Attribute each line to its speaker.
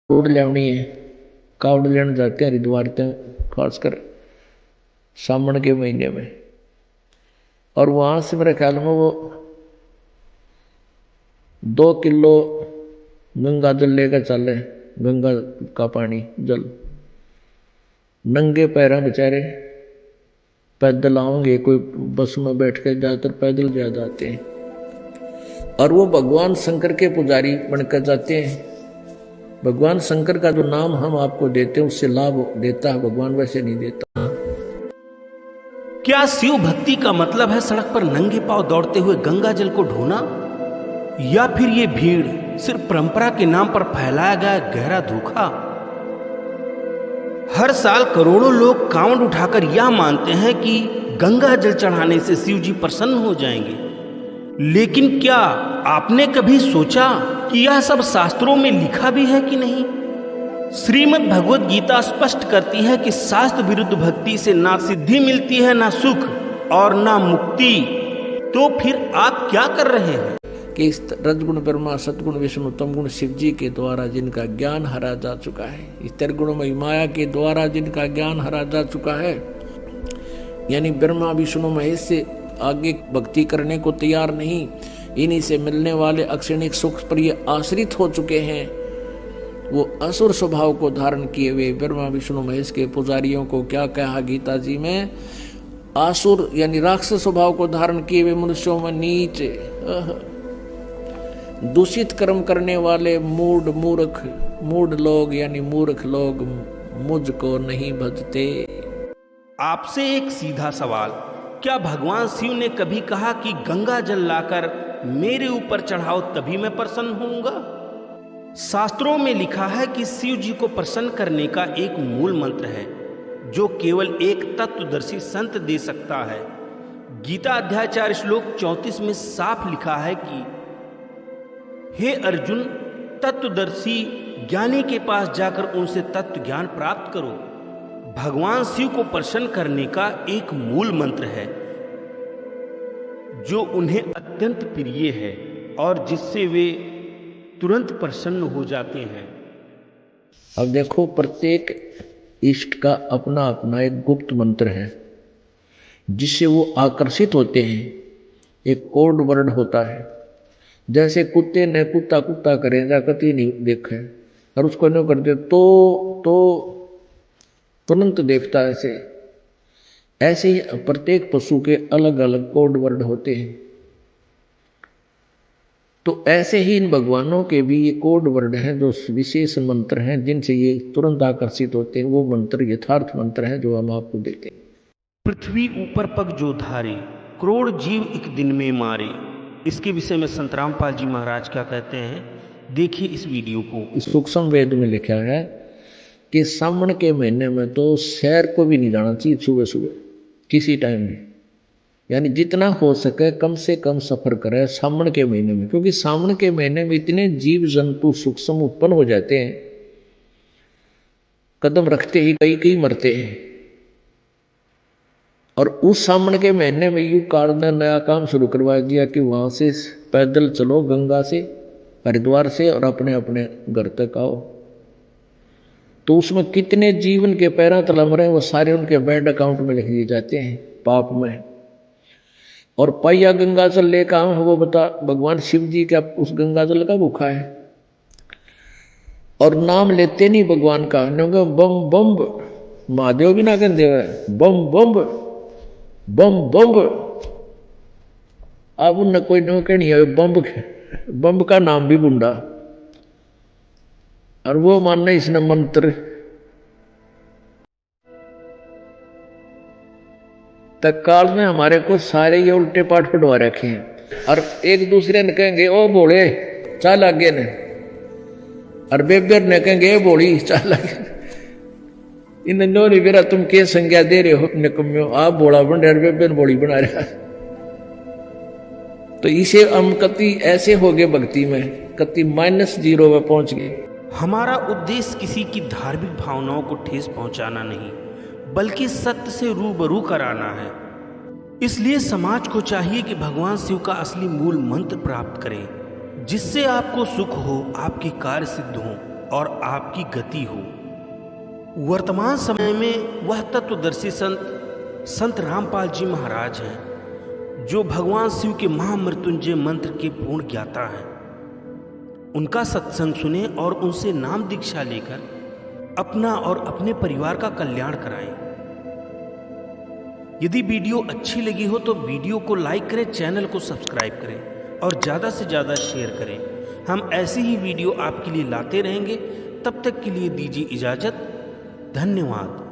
Speaker 1: कावड़ लेवनी है, कावड़ लेने जाते हैं हरिद्वार तक, खासकर सावन के महीने में। और वहां से मेरे ख्याल में वो 2 किलो गंगा जल लेकर चले, गंगा का पानी जल। नंगे पैर बेचारे पैदल आओगे, कोई बस में बैठ कर ज्यादातर पैदल जा जाते हैं। और वो भगवान शंकर के पुजारी बनकर जाते हैं। भगवान शंकर का जो नाम हम आपको देते हैं उससे लाभ देता है भगवान, वैसे नहीं देता।
Speaker 2: क्या शिव भक्ति का मतलब है सड़क पर नंगे पांव दौड़ते हुए गंगा जल को ढोना, या फिर ये भीड़ सिर्फ परंपरा के नाम पर फैलाया गया गहरा धोखा? हर साल करोड़ों लोग कांवड़ उठाकर यह मानते हैं कि गंगा जल चढ़ाने से शिव जी प्रसन्न हो जाएंगे। लेकिन क्या आपने कभी सोचा कि यह सब शास्त्रों में लिखा भी है कि नहीं? श्रीमद् भगवद गीता स्पष्ट करती है कि शास्त्र विरुद्ध भक्ति से ना सिद्धि मिलती है, ना सुख और ना मुक्ति। तो फिर आप क्या कर रहे हैं?
Speaker 1: कि इस रजगुण ब्रह्मा सतगुण विष्णु तमगुण शिव जी के द्वारा जिनका ज्ञान हरा जा चुका है, इस त्रिगुणमयी माया के द्वारा जिनका ज्ञान हरा जा चुका है, यानी ब्रह्मा विष्णु महेश से आगे भक्ति करने को तैयार नहीं, इन्हीं से मिलने वाले अक्षणिक सुख पर ये आश्रित हो चुके हैं। वो असुर स्वभाव को धारण किए हुए ब्रह्मा विष्णु महेश के पुजारियों को क्या कहा गीता जी में? आसुर यानी राक्षस स्वभाव को धारण किए हुए मनुष्यों में नीच दूषित कर्म करने वाले मूढ़ लोग यानी मूर्ख लोग मुझको नहीं भजते।
Speaker 2: आपसे एक सीधा सवाल, क्या भगवान शिव ने कभी कहा कि गंगा जल लाकर मेरे ऊपर चढ़ाओ तभी मैं प्रसन्न होऊंगा? शास्त्रों में लिखा है कि शिव जी को प्रसन्न करने का एक मूल मंत्र है जो केवल एक तत्वदर्शी संत दे सकता है। गीता अध्याय 4 श्लोक 34 में साफ लिखा है कि हे अर्जुन, तत्वदर्शी ज्ञानी के पास जाकर उनसे तत्व ज्ञान प्राप्त करो। भगवान शिव को प्रसन्न करने का एक मूल मंत्र है जो उन्हें अत्यंत प्रिय है और जिससे वे तुरंत प्रसन्न हो जाते हैं।
Speaker 1: अब देखो, प्रत्येक इष्ट का अपना अपना एक गुप्त मंत्र है जिससे वो आकर्षित होते हैं। एक कोड वर्ड होता है, जैसे कुत्ते ने कुत्ता कुत्ता करें जा कति नहीं देखे और उसको नहीं करते तो तुरंत देखता है। ऐसे ही प्रत्येक पशु के अलग अलग कोड वर्ड होते हैं। तो ऐसे ही इन भगवानों के भी ये कोड वर्ड हैं जो विशेष मंत्र हैं जिनसे ये तुरंत आकर्षित होते हैं। वो मंत्र यथार्थ मंत्र हैं जो हम आपको देते हैं।
Speaker 2: पृथ्वी ऊपर पग जो धारे, करोड़ जीव एक दिन में मारे। इसके विषय में संत रामपाल जी महाराज क्या कहते हैं, देखिए इस वीडियो को।
Speaker 1: इस सूक्ष्म वेद में लिखा है कि सावन के महीने में तो शहर को भी नहीं जाना चाहिए सुबह सुबह किसी टाइम भी, यानी जितना हो सके कम से कम सफर करें सावन के महीने में, क्योंकि सावन के महीने में इतने जीव जंतु सूक्ष्म उत्पन्न हो जाते हैं, कदम रखते ही कई मरते हैं। और उस सावन के महीने में यू कार ने नया काम शुरू करवा दिया कि वहां से पैदल चलो गंगा से हरिद्वार से और अपने अपने घर तक आओ। तो उसमें कितने जीवन के पैरा तलम रहे हैं वो सारे उनके बैंक अकाउंट में लिख दिए जाते हैं पाप में। और पैया गंगा जल लेकर आए वो बता भगवान शिव जी का उस गंगा जल का भूखा है और नाम लेते नहीं भगवान का, बम बम महादेव भी ना कहते बम बम बम बम। अब उन कोई नो के नहीं है बम का नाम भी बुंडा और वो मानना इसने मंत्र। तत्काल में हमारे को सारे ये उल्टे पाठ पढ़वा रखे हैं और एक दूसरे ने कहेंगे ओ बोले चाल आगे ने, और बेबर ने कहेंगे ए बोली चाल आगे। इन नोरी बेरा तुम के संज्ञा दे रहे हो अपने कमियों, आप बोला बन रहे बेबर बोली बना रहा। तो इसे हम कति ऐसे हो गए भक्ति में, कति -0 में पहुंच गए।
Speaker 2: हमारा उद्देश्य किसी की धार्मिक भावनाओं को ठेस पहुंचाना नहीं, बल्कि सत्य से रूबरू कराना है। इसलिए समाज को चाहिए कि भगवान शिव का असली मूल मंत्र प्राप्त करें, जिससे आपको सुख हो, आपके कार्य सिद्ध हो और आपकी गति हो। वर्तमान समय में वह तत्वदर्शी संत रामपाल जी महाराज हैं, जो भगवान शिव के महामृत्युंजय मंत्र के पूर्ण ज्ञाता हैं। उनका सत्संग सुने और उनसे नाम दीक्षा लेकर अपना और अपने परिवार का कल्याण कराएं। यदि वीडियो अच्छी लगी हो तो वीडियो को लाइक करें, चैनल को सब्सक्राइब करें और ज़्यादा से ज़्यादा शेयर करें। हम ऐसी ही वीडियो आपके लिए लाते रहेंगे। तब तक के लिए दीजिए इजाज़त। धन्यवाद।